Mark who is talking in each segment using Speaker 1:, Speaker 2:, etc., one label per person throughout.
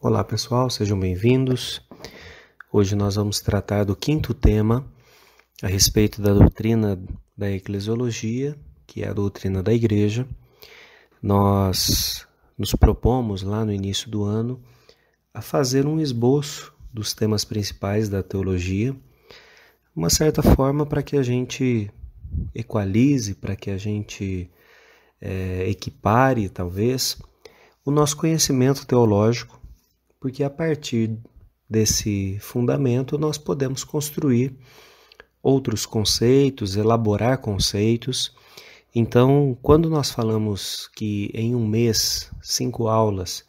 Speaker 1: Olá pessoal, sejam bem-vindos. Hoje nós vamos tratar do quinto tema a respeito da doutrina da eclesiologia, que é a doutrina da igreja. Nós nos propomos lá no início do ano a fazer um esboço dos temas principais da teologia, uma certa forma para que a gente equalize, para que a gente equipare talvez o nosso conhecimento teológico, porque a partir desse fundamento nós podemos construir outros conceitos, elaborar conceitos. Então, quando nós falamos que em um mês, 5 aulas,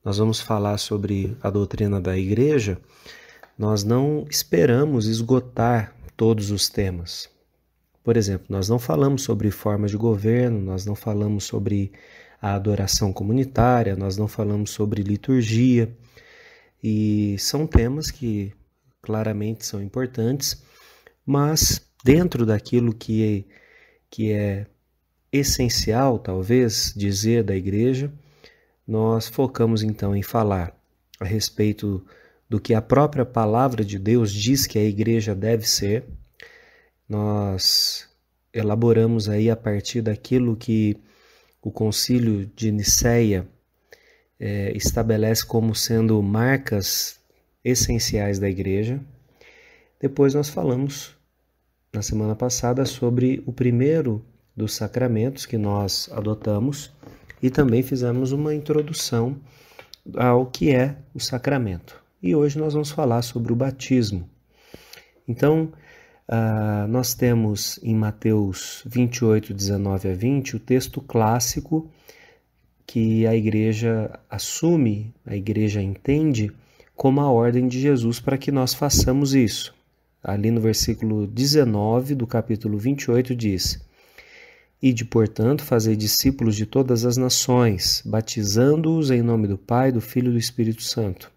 Speaker 1: nós vamos falar sobre a doutrina da igreja, nós não esperamos esgotar todos os temas. Por exemplo, nós não falamos sobre formas de governo, nós não falamos sobre a adoração comunitária, nós não falamos sobre liturgia, e são temas que claramente são importantes, mas dentro daquilo que é essencial, talvez, dizer da igreja, nós focamos então em falar a respeito do que a própria palavra de Deus diz que a igreja deve ser. Nós elaboramos aí a partir daquilo que o Concílio de Nicéia estabelece como sendo marcas essenciais da igreja. Depois nós falamos, na semana passada, sobre o primeiro dos sacramentos que nós adotamos e também fizemos uma introdução ao que é o sacramento. E hoje nós vamos falar sobre o batismo. Então, nós temos em Mateus 28, 19 a 20, o texto clássico que a igreja assume, a igreja entende como a ordem de Jesus para que nós façamos isso. Ali no versículo 19 do capítulo 28 diz: Ide, portanto, fazei discípulos de todas as nações, batizando-os em nome do Pai, do Filho e do Espírito Santo,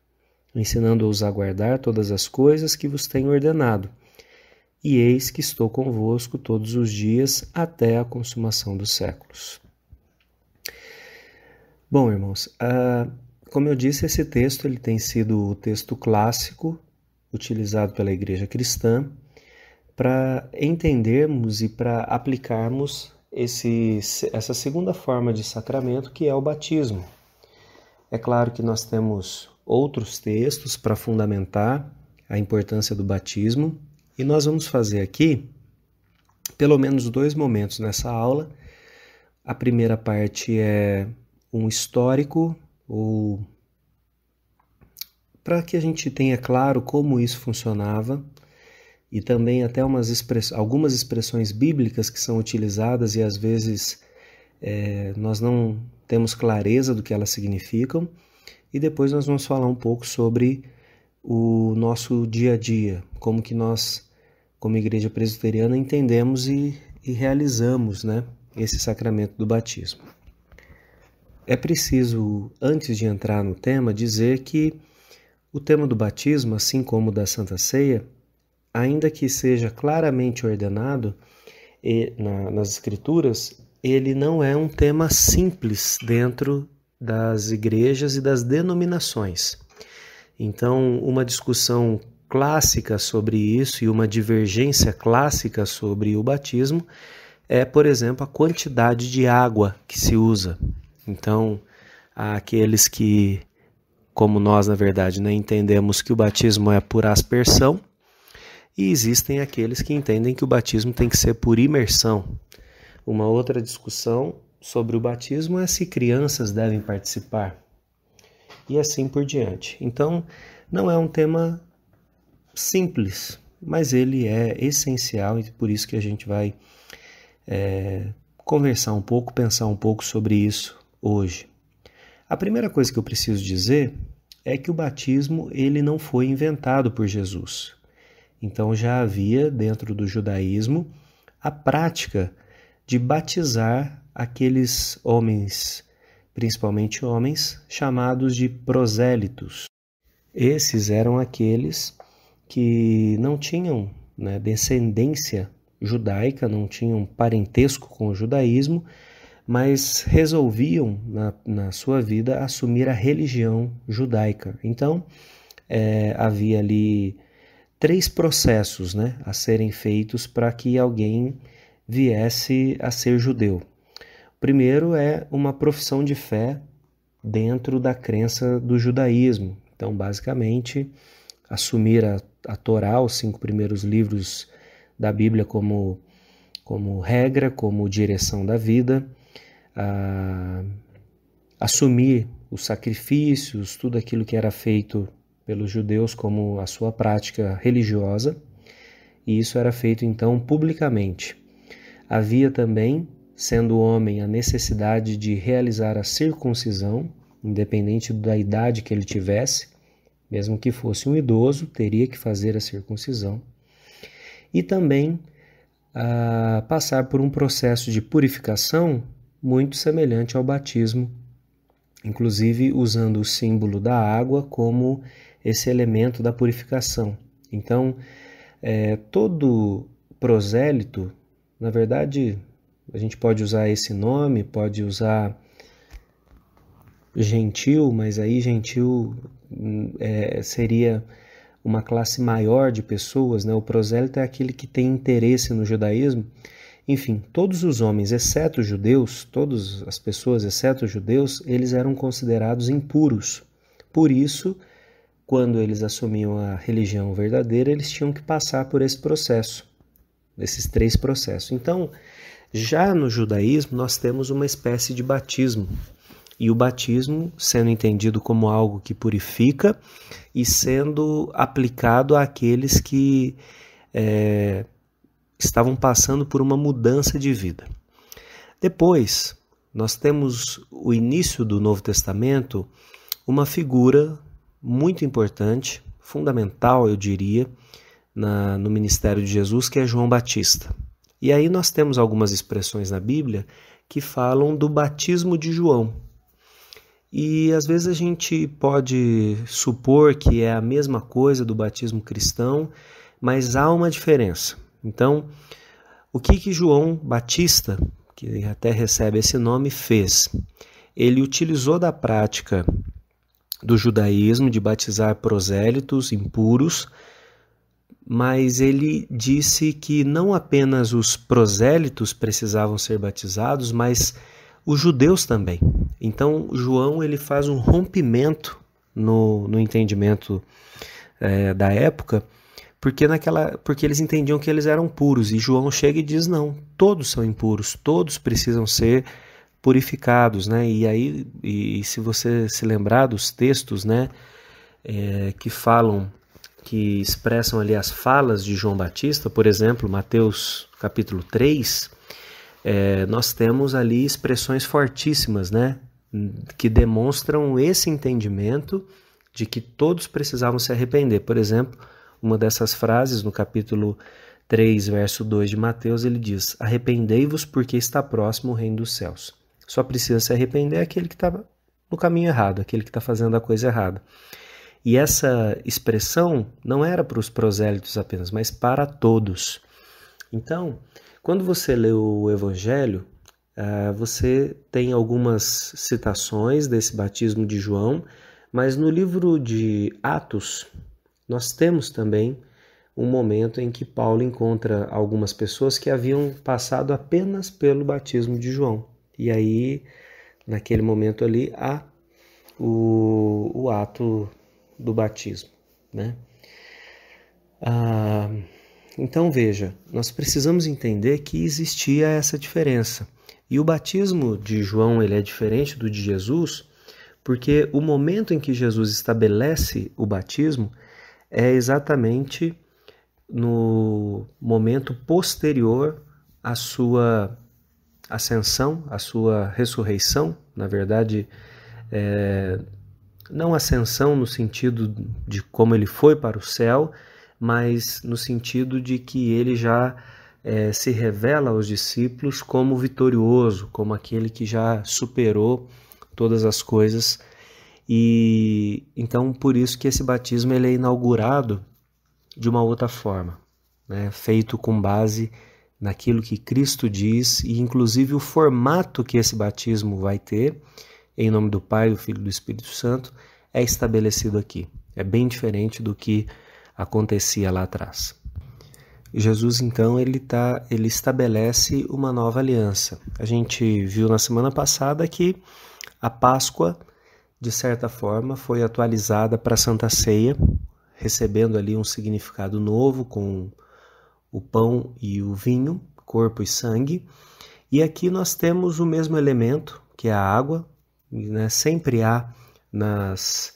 Speaker 1: ensinando-os a guardar todas as coisas que vos tenho ordenado. E eis que estou convosco todos os dias até a consumação dos séculos. Bom, irmãos, como eu disse, esse texto ele tem sido o texto clássico utilizado pela igreja cristã para entendermos e para aplicarmos essa segunda forma de sacramento, que é o batismo. É claro que nós temos outros textos para fundamentar a importância do batismo, e nós vamos fazer aqui pelo menos 2 momentos nessa aula. A primeira parte é um histórico, ou para que a gente tenha claro como isso funcionava, e também até algumas expressões bíblicas que são utilizadas e às vezes nós não temos clareza do que elas significam. E depois nós vamos falar um pouco sobre o nosso dia a dia, como que nós, como igreja presbiteriana, entendemos e realizamos, esse sacramento do batismo. É preciso, antes de entrar no tema, dizer que o tema do batismo, assim como o da Santa Ceia, ainda que seja claramente ordenado nas Escrituras, ele não é um tema simples dentro das igrejas e das denominações. Então, uma discussão clássica sobre isso e uma divergência clássica sobre o batismo é, por exemplo, a quantidade de água que se usa. Então, há aqueles que, como nós, na verdade, entendemos que o batismo é por aspersão, e existem aqueles que entendem que o batismo tem que ser por imersão. Uma outra discussão sobre o batismo é se crianças devem participar, e assim por diante. Então, não é um tema simples, mas ele é essencial, e por isso que a gente vai conversar um pouco, pensar um pouco sobre isso hoje. A primeira coisa que eu preciso dizer é que o batismo ele não foi inventado por Jesus. Então já havia dentro do judaísmo a prática de batizar aqueles homens, principalmente homens, chamados de prosélitos. Esses eram aqueles que não tinham descendência judaica, não tinham parentesco com o judaísmo, mas resolviam na sua vida assumir a religião judaica. Então, havia ali 3 processos, né, a serem feitos para que alguém viesse a ser judeu. O primeiro é uma profissão de fé dentro da crença do judaísmo. Então, basicamente, assumir a Torá, os 5 primeiros livros da Bíblia como regra, como direção da vida, assumir os sacrifícios, tudo aquilo que era feito pelos judeus como a sua prática religiosa, e isso era feito então publicamente. Havia também, sendo homem, a necessidade de realizar a circuncisão, independente da idade que ele tivesse, mesmo que fosse um idoso, teria que fazer a circuncisão. E também passar por um processo de purificação muito semelhante ao batismo, inclusive usando o símbolo da água como esse elemento da purificação. Então, todo prosélito, na verdade, a gente pode usar esse nome, pode usar gentil, mas aí gentil seria uma classe maior de pessoas, né? O prosélito é aquele que tem interesse no judaísmo. Enfim, todos os homens, exceto os judeus, todas as pessoas, exceto os judeus, eles eram considerados impuros. Por isso, quando eles assumiam a religião verdadeira, eles tinham que passar por esse processo, esses 3 processos. Então, já no judaísmo, nós temos uma espécie de batismo. E o batismo sendo entendido como algo que purifica e sendo aplicado àqueles que estavam passando por uma mudança de vida. Depois, nós temos o início do Novo Testamento, uma figura muito importante, fundamental, eu diria, no ministério de Jesus, que é João Batista. E aí nós temos algumas expressões na Bíblia que falam do batismo de João. E às vezes a gente pode supor que é a mesma coisa do batismo cristão, mas há uma diferença. Então, o que João Batista, que até recebe esse nome, fez? Ele utilizou da prática do judaísmo de batizar prosélitos impuros, mas ele disse que não apenas os prosélitos precisavam ser batizados, mas os judeus também. Então, João ele faz um rompimento no entendimento da época, porque eles entendiam que eles eram puros, e João chega e diz, não, todos são impuros, todos precisam ser purificados, né? E aí, se você se lembrar dos textos, né, que expressam ali as falas de João Batista, por exemplo, Mateus capítulo 3, nós temos ali expressões fortíssimas, né, que demonstram esse entendimento de que todos precisavam se arrepender. Por exemplo, uma dessas frases no capítulo 3, verso 2 de Mateus, ele diz, arrependei-vos porque está próximo o reino dos céus. Só precisa se arrepender aquele que está no caminho errado, aquele que está fazendo a coisa errada. E essa expressão não era para os prosélitos apenas, mas para todos. Então, quando você lê o Evangelho, você tem algumas citações desse batismo de João, mas no livro de Atos, nós temos também um momento em que Paulo encontra algumas pessoas que haviam passado apenas pelo batismo de João. E aí, naquele momento ali, há o ato do batismo, né? Então veja, nós precisamos entender que existia essa diferença. E o batismo de João ele é diferente do de Jesus, porque o momento em que Jesus estabelece o batismo é exatamente no momento posterior à sua ascensão, à sua ressurreição. Na verdade, não ascensão no sentido de como ele foi para o céu, mas no sentido de que ele já se revela aos discípulos como vitorioso, como aquele que já superou todas as coisas. E então por isso que esse batismo ele é inaugurado de uma outra forma, né? Feito com base naquilo que Cristo diz e inclusive o formato que esse batismo vai ter, em nome do Pai, do Filho e do Espírito Santo, é estabelecido aqui. É bem diferente do que acontecia lá atrás. Jesus, então, ele estabelece uma nova aliança. A gente viu na semana passada que a Páscoa, de certa forma, foi atualizada para a Santa Ceia, recebendo ali um significado novo com o pão e o vinho, corpo e sangue. E aqui nós temos o mesmo elemento, que é a água, né? Sempre há nas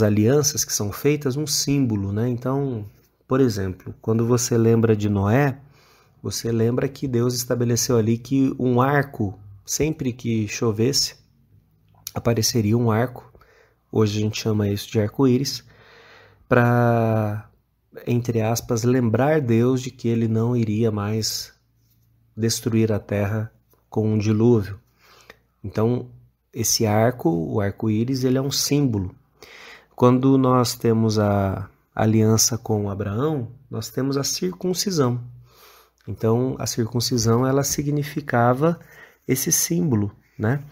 Speaker 1: alianças que são feitas um símbolo, né? Então, por exemplo, quando você lembra de Noé, você lembra que Deus estabeleceu ali que um arco, sempre que chovesse, apareceria um arco, hoje a gente chama isso de arco-íris, para, entre aspas, lembrar Deus de que ele não iria mais destruir a terra com um dilúvio. Então, esse arco, o arco-íris, ele é um símbolo. Quando nós temos a aliança com Abraão, nós temos a circuncisão. Então, a circuncisão, ela significava esse símbolo, né?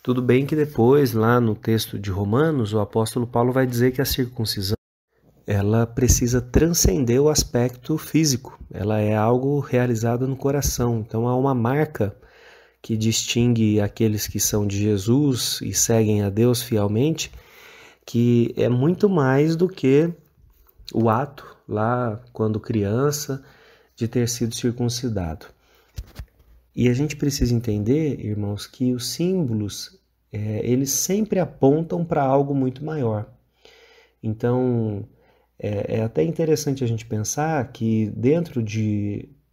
Speaker 1: Tudo bem que depois, lá no texto de Romanos, o apóstolo Paulo vai dizer que a circuncisão, ela precisa transcender o aspecto físico. Ela é algo realizado no coração. Então, há uma marca que distingue aqueles que são de Jesus e seguem a Deus fielmente, que é muito mais do que o ato, lá quando criança, de ter sido circuncidado. E a gente precisa entender, irmãos, que os símbolos, eles sempre apontam para algo muito maior. Então, é até interessante a gente pensar que dentro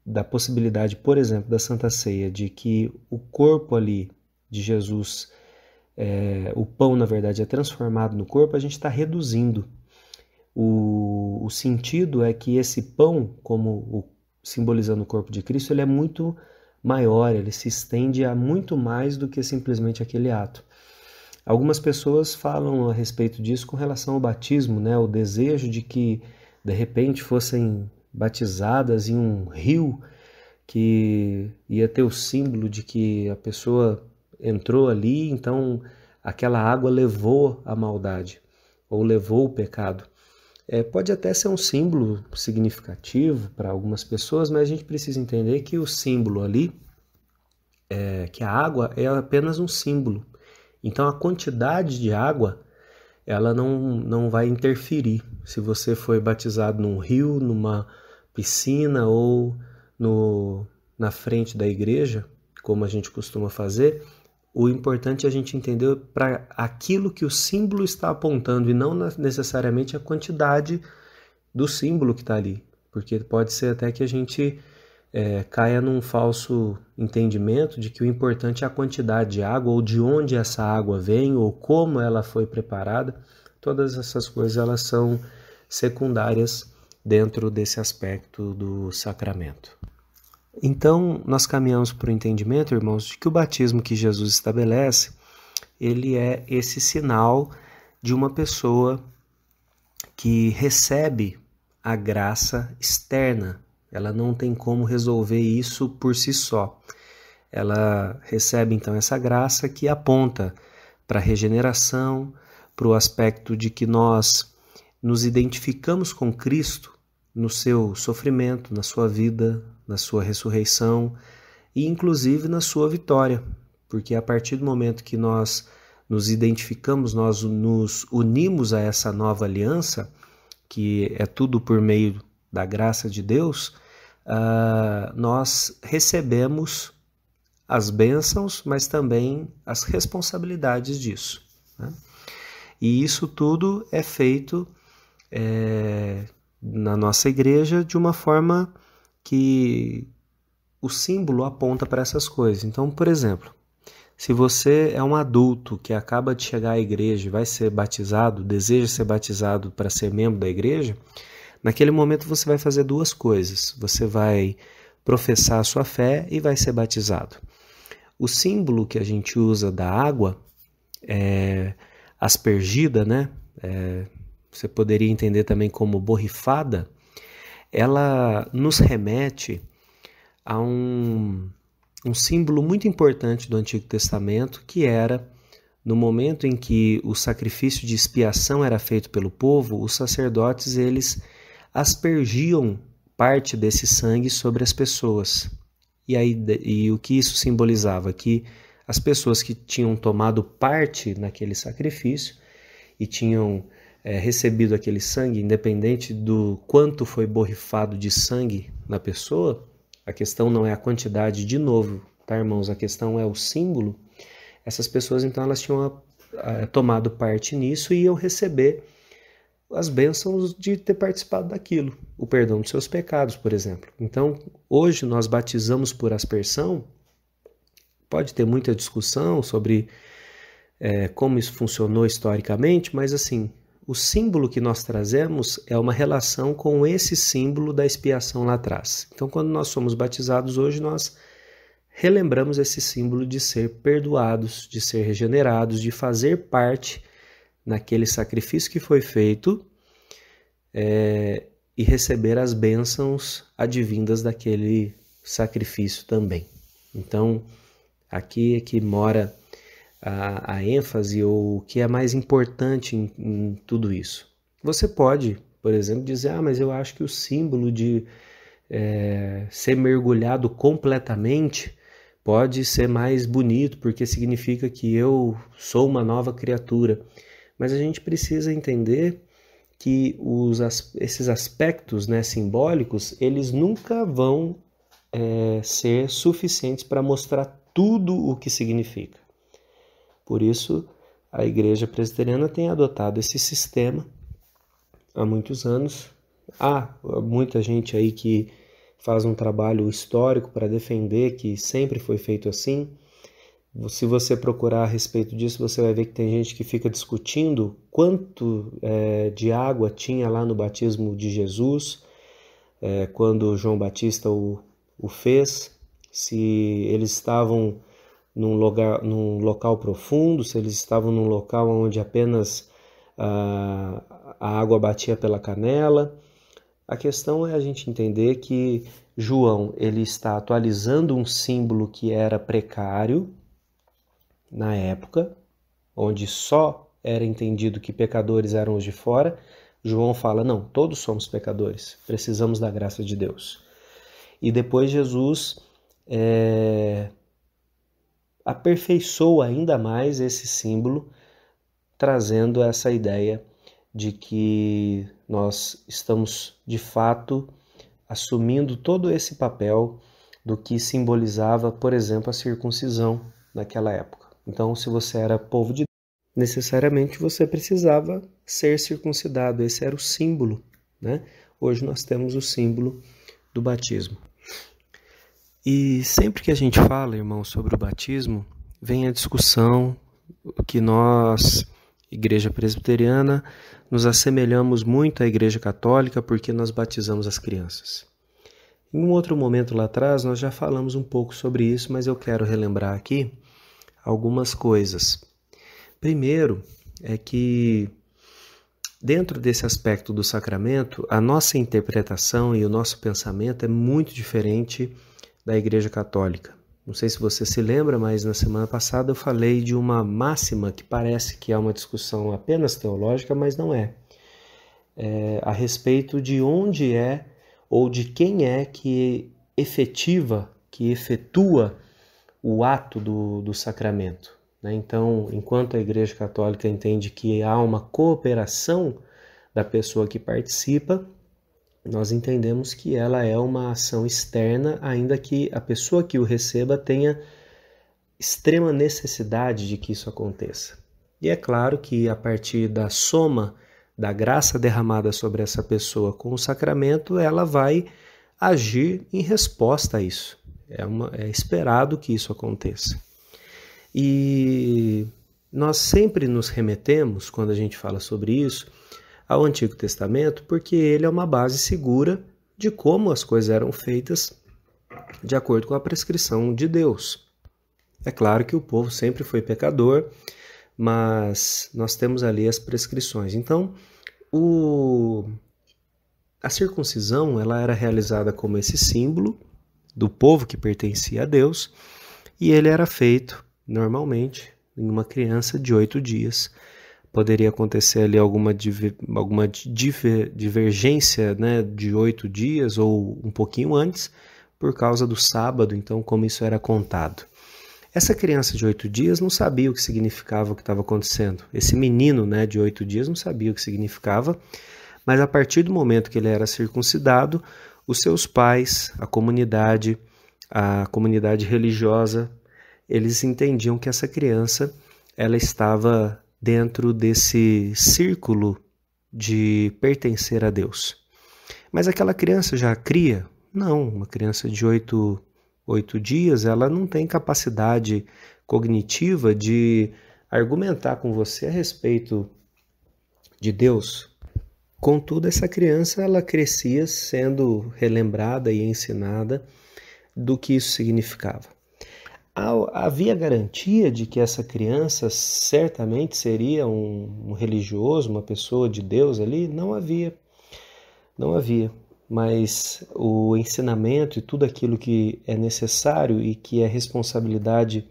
Speaker 1: da possibilidade, por exemplo, da Santa Ceia, de que o corpo ali de Jesus, o pão, na verdade, é transformado no corpo, a gente está reduzindo. O sentido é que esse pão, como simbolizando o corpo de Cristo, ele é muito maior, ele se estende a muito mais do que simplesmente aquele ato. Algumas pessoas falam a respeito disso com relação ao batismo, né? O desejo de que, de repente, fossem batizadas em um rio que ia ter o símbolo de que a pessoa entrou ali, então aquela água levou a maldade, ou levou o pecado. Pode até ser um símbolo significativo para algumas pessoas, mas a gente precisa entender que o símbolo ali, que a água é apenas um símbolo. Então a quantidade de água, ela não vai interferir se você foi batizado num rio, numa piscina ou na frente da igreja, como a gente costuma fazer. O importante é a gente entender para aquilo que o símbolo está apontando e não necessariamente a quantidade do símbolo que está ali. Porque pode ser até que a gente caia num falso entendimento de que o importante é a quantidade de água ou de onde essa água vem ou como ela foi preparada. Todas essas coisas elas são secundárias dentro desse aspecto do sacramento. Então, nós caminhamos para o entendimento, irmãos, de que o batismo que Jesus estabelece, ele é esse sinal de uma pessoa que recebe a graça externa. Ela não tem como resolver isso por si só. Ela recebe, então, essa graça que aponta para a regeneração, para o aspecto de que nós nos identificamos com Cristo no seu sofrimento, na sua vida, na sua ressurreição e inclusive na sua vitória, porque a partir do momento que nós nos identificamos, nós nos unimos a essa nova aliança, que é tudo por meio da graça de Deus, nós recebemos as bênçãos, mas também as responsabilidades disso, né? E isso tudo é feito na nossa igreja de uma forma que o símbolo aponta para essas coisas. Então, por exemplo, se você é um adulto que acaba de chegar à igreja e vai ser batizado, deseja ser batizado para ser membro da igreja, naquele momento você vai fazer duas coisas. Você vai professar a sua fé e vai ser batizado. O símbolo que a gente usa da água, aspergida, né? Você poderia entender também como borrifada, ela nos remete há um símbolo muito importante do Antigo Testamento, que era, no momento em que o sacrifício de expiação era feito pelo povo, os sacerdotes eles aspergiam parte desse sangue sobre as pessoas. E o que isso simbolizava? Que as pessoas que tinham tomado parte naquele sacrifício e tinham recebido aquele sangue, independente do quanto foi borrifado de sangue na pessoa, a questão não é a quantidade, de novo, tá, irmãos? A questão é o símbolo. Essas pessoas, então, elas tinham tomado parte nisso e iam receber as bênçãos de ter participado daquilo, o perdão dos seus pecados, por exemplo. Então, hoje nós batizamos por aspersão. Pode ter muita discussão sobre como isso funcionou historicamente, mas assim, o símbolo que nós trazemos é uma relação com esse símbolo da expiação lá atrás. Então, quando nós somos batizados hoje, nós relembramos esse símbolo de ser perdoados, de ser regenerados, de fazer parte naquele sacrifício que foi feito e receber as bênçãos advindas daquele sacrifício também. Então, aqui é que mora a ênfase, ou o que é mais importante em tudo isso. Você pode, por exemplo, dizer, mas eu acho que o símbolo de ser mergulhado completamente pode ser mais bonito, porque significa que eu sou uma nova criatura. Mas a gente precisa entender que esses aspectos, né, simbólicos, eles nunca vão ser suficientes para mostrar tudo o que significa. Por isso, a Igreja Presbiteriana tem adotado esse sistema há muitos anos. Há muita gente aí que faz um trabalho histórico para defender que sempre foi feito assim. Se você procurar a respeito disso, você vai ver que tem gente que fica discutindo quanto de água tinha lá no batismo de Jesus, quando João Batista o fez, se eles estavam num local profundo, se eles estavam num local onde apenas a água batia pela canela. A questão é a gente entender que João ele está atualizando um símbolo que era precário na época, onde só era entendido que pecadores eram os de fora. João fala, não, todos somos pecadores, precisamos da graça de Deus. E depois Jesus aperfeiçoa ainda mais esse símbolo, trazendo essa ideia de que nós estamos, de fato, assumindo todo esse papel do que simbolizava, por exemplo, a circuncisão naquela época. Então, se você era povo de Deus, necessariamente você precisava ser circuncidado. Esse era o símbolo, né? Hoje nós temos o símbolo do batismo. E sempre que a gente fala, irmão, sobre o batismo, vem a discussão que nós, Igreja Presbiteriana, nos assemelhamos muito à Igreja Católica porque nós batizamos as crianças. Em um outro momento lá atrás, nós já falamos um pouco sobre isso, mas eu quero relembrar aqui algumas coisas. Primeiro, é que dentro desse aspecto do sacramento, a nossa interpretação e o nosso pensamento é muito diferente da Igreja Católica. Não sei se você se lembra, mas na semana passada eu falei de uma máxima que parece que é uma discussão apenas teológica, mas não é. A respeito de onde é ou de quem é que efetua o ato do sacramento. Então, enquanto a Igreja Católica entende que há uma cooperação da pessoa que participa, nós entendemos que ela é uma ação externa, ainda que a pessoa que o receba tenha extrema necessidade de que isso aconteça. E é claro que a partir da soma da graça derramada sobre essa pessoa com o sacramento, ela vai agir em resposta a isso. É esperado que isso aconteça. E nós sempre nos remetemos, quando a gente fala sobre isso, ao Antigo Testamento, porque ele é uma base segura de como as coisas eram feitas de acordo com a prescrição de Deus. É claro que o povo sempre foi pecador, mas nós temos ali as prescrições. Então, a circuncisão ela era realizada como esse símbolo, do povo que pertencia a Deus, e ele era feito normalmente em uma criança de 8 dias. Poderia acontecer ali alguma divergência, né, de 8 dias ou um pouquinho antes, por causa do sábado, então como isso era contado. Essa criança de 8 dias não sabia o que significava o que estava acontecendo. Esse menino, né, de 8 dias não sabia o que significava, mas a partir do momento que ele era circuncidado, os seus pais, a comunidade religiosa, eles entendiam que essa criança ela estava dentro desse círculo de pertencer a Deus. Mas aquela criança já cria? Não, uma criança de 8 dias, ela não tem capacidade cognitiva de argumentar com você a respeito de Deus. Contudo, essa criança ela crescia sendo relembrada e ensinada do que isso significava. Havia garantia de que essa criança certamente seria um religioso, uma pessoa de Deus ali? Não havia. Mas o ensinamento e tudo aquilo que é necessário e que é responsabilidade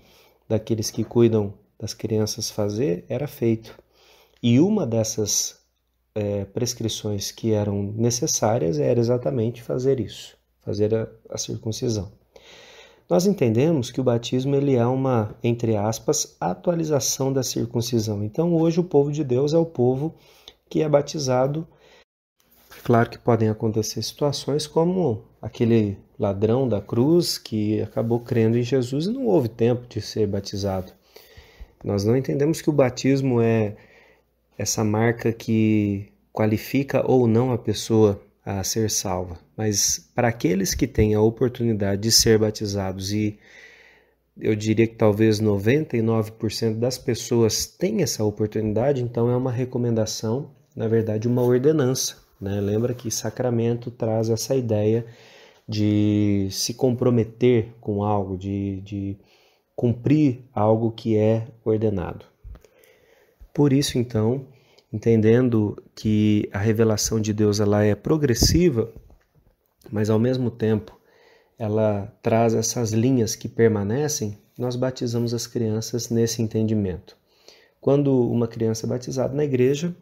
Speaker 1: daqueles que cuidam das crianças fazer, era feito. E uma dessas prescrições que eram necessárias era exatamente fazer isso, fazer a circuncisão. Nós entendemos que o batismo ele é uma, entre aspas, atualização da circuncisão. Então hoje o povo de Deus é o povo que é batizado. Claro que podem acontecer situações como aquele ladrão da cruz que acabou crendo em Jesus e não houve tempo de ser batizado. Nós não entendemos que o batismo é essa marca que qualifica ou não a pessoa a ser salva. Mas para aqueles que têm a oportunidade de ser batizados, e eu diria que talvez 99% das pessoas têm essa oportunidade, então é uma recomendação, na verdade uma ordenança. Lembra que sacramento traz essa ideia de se comprometer com algo, de cumprir algo que é ordenado. Por isso, então, entendendo que a revelação de Deus ela é progressiva, mas ao mesmo tempo ela traz essas linhas que permanecem, nós batizamos as crianças nesse entendimento. Quando uma criança é batizada na igreja,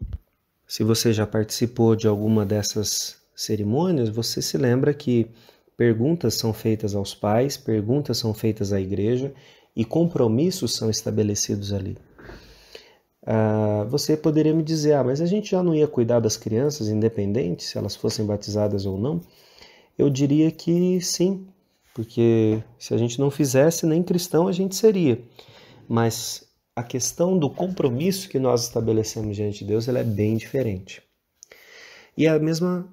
Speaker 1: se você já participou de alguma dessas cerimônias, você se lembra que perguntas são feitas aos pais, perguntas são feitas à igreja e compromissos são estabelecidos ali. Você poderia me dizer, mas a gente já não ia cuidar das crianças, independente se elas fossem batizadas ou não? Eu diria que sim, porque se a gente não fizesse, nem cristão a gente seria. Mas a questão do compromisso que nós estabelecemos diante de Deus ela é bem diferente. E a mesma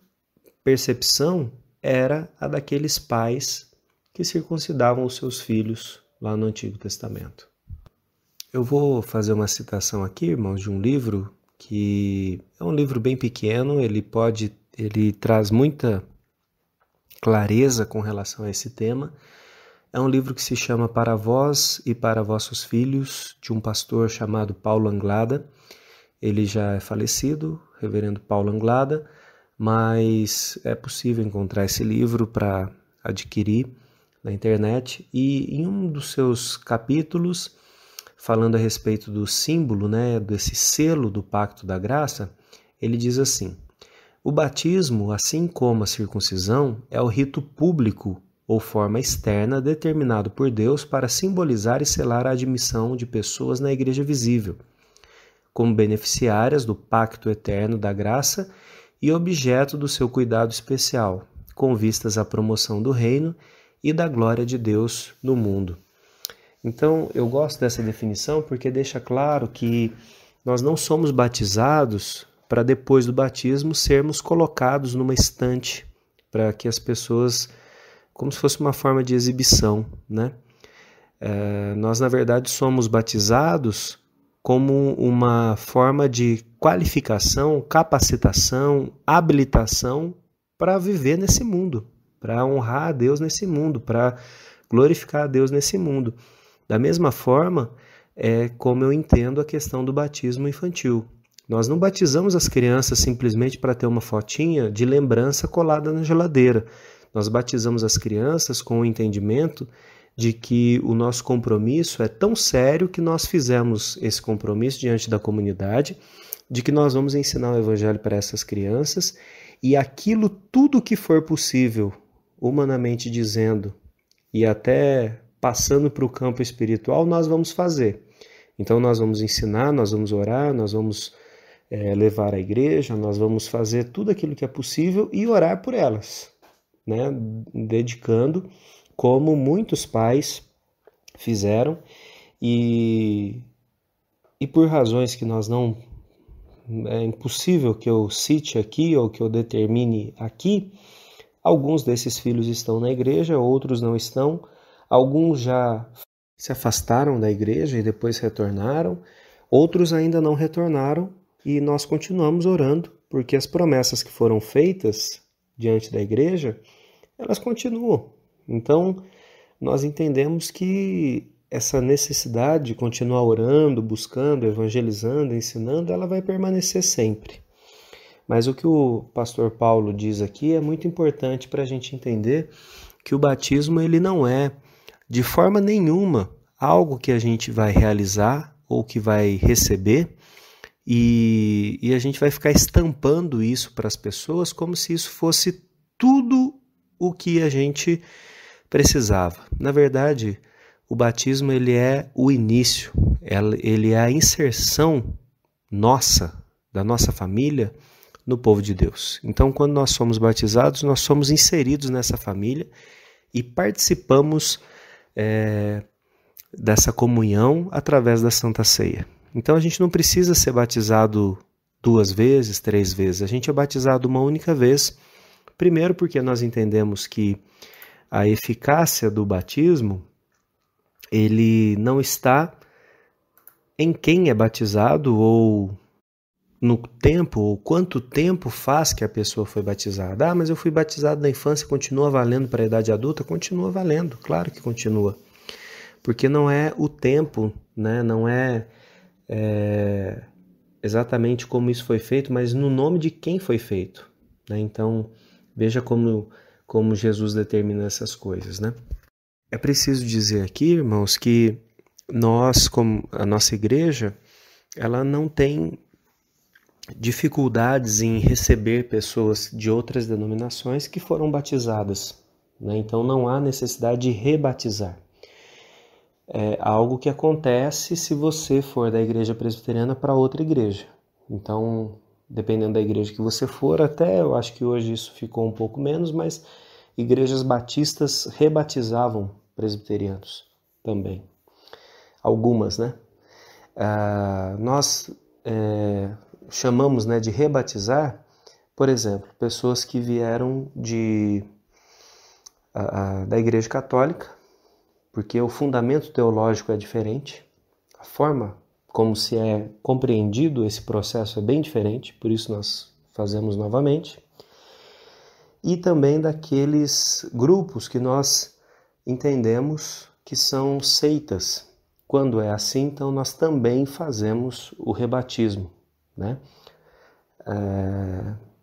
Speaker 1: percepção era a daqueles pais que circuncidavam os seus filhos lá no Antigo Testamento. Eu vou fazer uma citação aqui, irmãos, de um livro que é um livro bem pequeno, ele traz muita clareza com relação a esse tema. É um livro que se chama Para Vós e para Vossos Filhos, de um pastor chamado Paulo Anglada. Ele já é falecido, reverendo Paulo Anglada, mas é possível encontrar esse livro para adquirir na internet. E em um dos seus capítulos, falando a respeito do símbolo, desse selo do Pacto da Graça, ele diz assim: o batismo, assim como a circuncisão, é o rito público ou forma externa determinado por Deus para simbolizar e selar a admissão de pessoas na igreja visível, como beneficiárias do pacto eterno da graça e objeto do seu cuidado especial, com vistas à promoção do reino e da glória de Deus no mundo. Então, eu gosto dessa definição porque deixa claro que nós não somos batizados para depois do batismo sermos colocados numa estante para que as pessoas, como se fosse uma forma de exibição, nós, na verdade, somos batizados como uma forma de qualificação, capacitação, habilitação para viver nesse mundo, para honrar a Deus nesse mundo, para glorificar a Deus nesse mundo. Da mesma forma, é como eu entendo a questão do batismo infantil. Nós não batizamos as crianças simplesmente para ter uma fotinha de lembrança colada na geladeira. Nós batizamos as crianças com o entendimento de que o nosso compromisso é tão sério que nós fizemos esse compromisso diante da comunidade, de que nós vamos ensinar o evangelho para essas crianças e aquilo tudo que for possível, humanamente dizendo, e até passando para o campo espiritual, nós vamos fazer. Então nós vamos ensinar, nós vamos orar, nós vamos levar à igreja, nós vamos fazer tudo aquilo que é possível e orar por elas, né? Dedicando, como muitos pais fizeram, e por razões que nós não... é impossível que eu cite aqui ou que eu determine aqui, alguns desses filhos estão na igreja, outros não estão, alguns já se afastaram da igreja e depois retornaram, outros ainda não retornaram, e nós continuamos orando, porque as promessas que foram feitas diante da igreja, elas continuam. Então, nós entendemos que essa necessidade de continuar orando, buscando, evangelizando, ensinando, ela vai permanecer sempre. Mas o que o pastor Paulo diz aqui é muito importante para a gente entender que o batismo ele não é, de forma nenhuma, algo que a gente vai realizar ou que vai receber e a gente vai ficar estampando isso para as pessoas como se isso fosse tudo o que a gente precisava. Na verdade, o batismo ele é o início, ele é a inserção nossa, da nossa família, no povo de Deus. Então, quando nós somos batizados, nós somos inseridos nessa família e participamos dessa comunhão através da Santa Ceia. Então, a gente não precisa ser batizado 2 vezes, 3 vezes. A gente é batizado uma única vez. Primeiro, porque nós entendemos que a eficácia do batismo ele não está em quem é batizado ou no tempo, ou quanto tempo faz que a pessoa foi batizada. Mas eu fui batizado na infância, continua valendo para a idade adulta? Continua valendo, claro que continua. Porque não é o tempo, né? Não é exatamente como isso foi feito, mas no nome de quem foi feito, né? Então, veja como Jesus determina essas coisas, né? É preciso dizer aqui, irmãos, que nós, como a nossa igreja, ela não tem dificuldades em receber pessoas de outras denominações que foram batizadas, né? Então não há necessidade de rebatizar. É algo que acontece se você for da igreja presbiteriana para outra igreja. Então, dependendo da igreja que você for, até eu acho que hoje isso ficou um pouco menos, mas igrejas batistas rebatizavam presbiterianos também. Algumas, né? Nós chamamos, né, de rebatizar, por exemplo, pessoas que vieram da igreja católica, porque o fundamento teológico é diferente, a forma como se é compreendido esse processo é bem diferente, por isso nós fazemos novamente. E também daqueles grupos que nós entendemos que são seitas. Quando é assim, então nós também fazemos o rebatismo, né?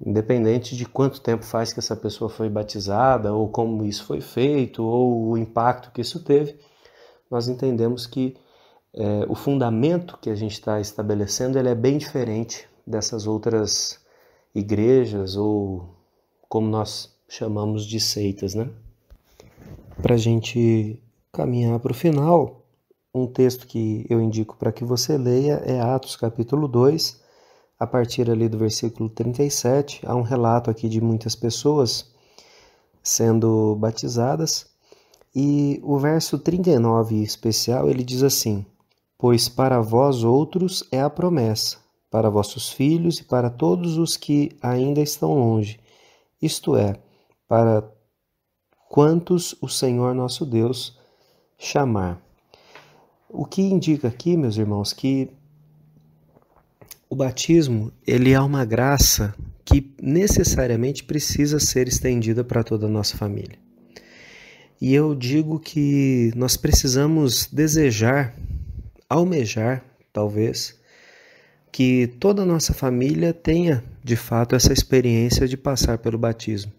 Speaker 1: Independente de quanto tempo faz que essa pessoa foi batizada, ou como isso foi feito, ou o impacto que isso teve, nós entendemos que o fundamento que a gente está estabelecendo ele é bem diferente dessas outras igrejas, ou como nós chamamos de seitas, né? Para a gente caminhar para o final, um texto que eu indico para que você leia é Atos capítulo 2, a partir ali do versículo 37, há um relato aqui de muitas pessoas sendo batizadas, e o verso 39 em especial, ele diz assim: pois para vós outros é a promessa, para vossos filhos e para todos os que ainda estão longe, isto é, para quantos o Senhor nosso Deus chamar. O que indica aqui, meus irmãos, que o batismo ele é uma graça que necessariamente precisa ser estendida para toda a nossa família. E eu digo que nós precisamos desejar, almejar, talvez, que toda a nossa família tenha, de fato, essa experiência de passar pelo batismo.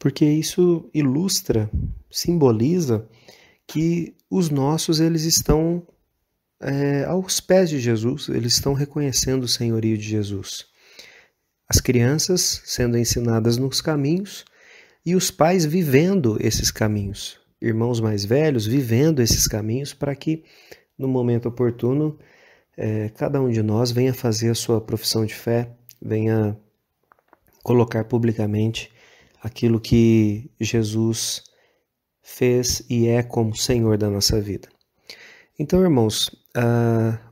Speaker 1: porque isso ilustra, simboliza que os nossos eles estão aos pés de Jesus, eles estão reconhecendo o senhorio de Jesus. As crianças sendo ensinadas nos caminhos e os pais vivendo esses caminhos, irmãos mais velhos vivendo esses caminhos para que no momento oportuno cada um de nós venha fazer a sua profissão de fé, venha colocar publicamente aquilo que Jesus fez e é como Senhor da nossa vida. Então, irmãos,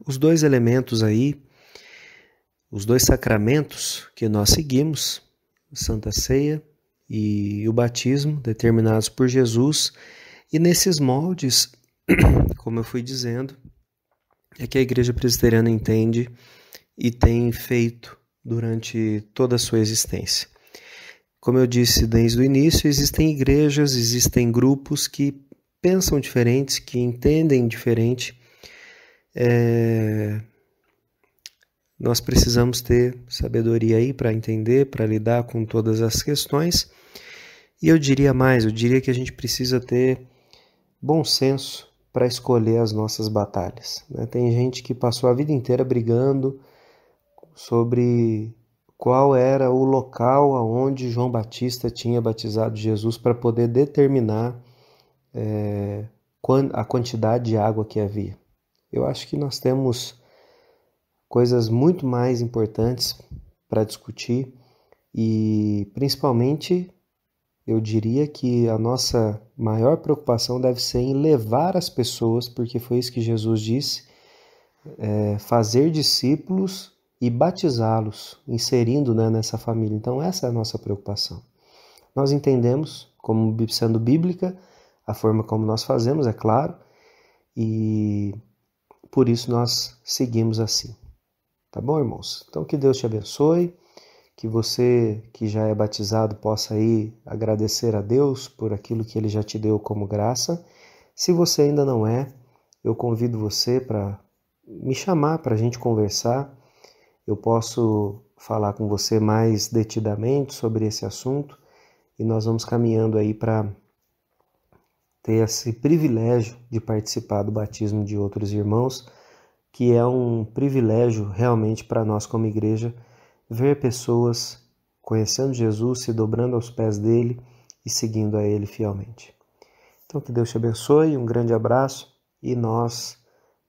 Speaker 1: os dois elementos aí, os dois sacramentos que nós seguimos, a Santa Ceia e o batismo, determinados por Jesus, e nesses moldes, como eu fui dizendo, é que a Igreja Presbiteriana entende e tem feito durante toda a sua existência. Como eu disse desde o início, existem igrejas, existem grupos que pensam diferentes, que entendem diferente. Nós precisamos ter sabedoria aí para entender, para lidar com todas as questões. E eu diria mais, eu diria que a gente precisa ter bom senso para escolher as nossas batalhas. Tem gente que passou a vida inteira brigando sobre qual era o local onde João Batista tinha batizado Jesus para poder determinar a quantidade de água que havia. Eu acho que nós temos coisas muito mais importantes para discutir e, principalmente, eu diria que a nossa maior preocupação deve ser em levar as pessoas, porque foi isso que Jesus disse, fazer discípulos e batizá-los, inserindo nessa família. Então, essa é a nossa preocupação. Nós entendemos, como sendo bíblica, a forma como nós fazemos, é claro, e por isso nós seguimos assim. Tá bom, irmãos? Então, que Deus te abençoe, que você que já é batizado possa aí agradecer a Deus por aquilo que Ele já te deu como graça. Se você ainda não é, eu convido você para me chamar para a gente conversar. Eu posso falar com você mais detidamente sobre esse assunto e nós vamos caminhando aí para ter esse privilégio de participar do batismo de outros irmãos, que é um privilégio realmente para nós como igreja, ver pessoas conhecendo Jesus, se dobrando aos pés dele e seguindo a ele fielmente. Então que Deus te abençoe, um grande abraço e nós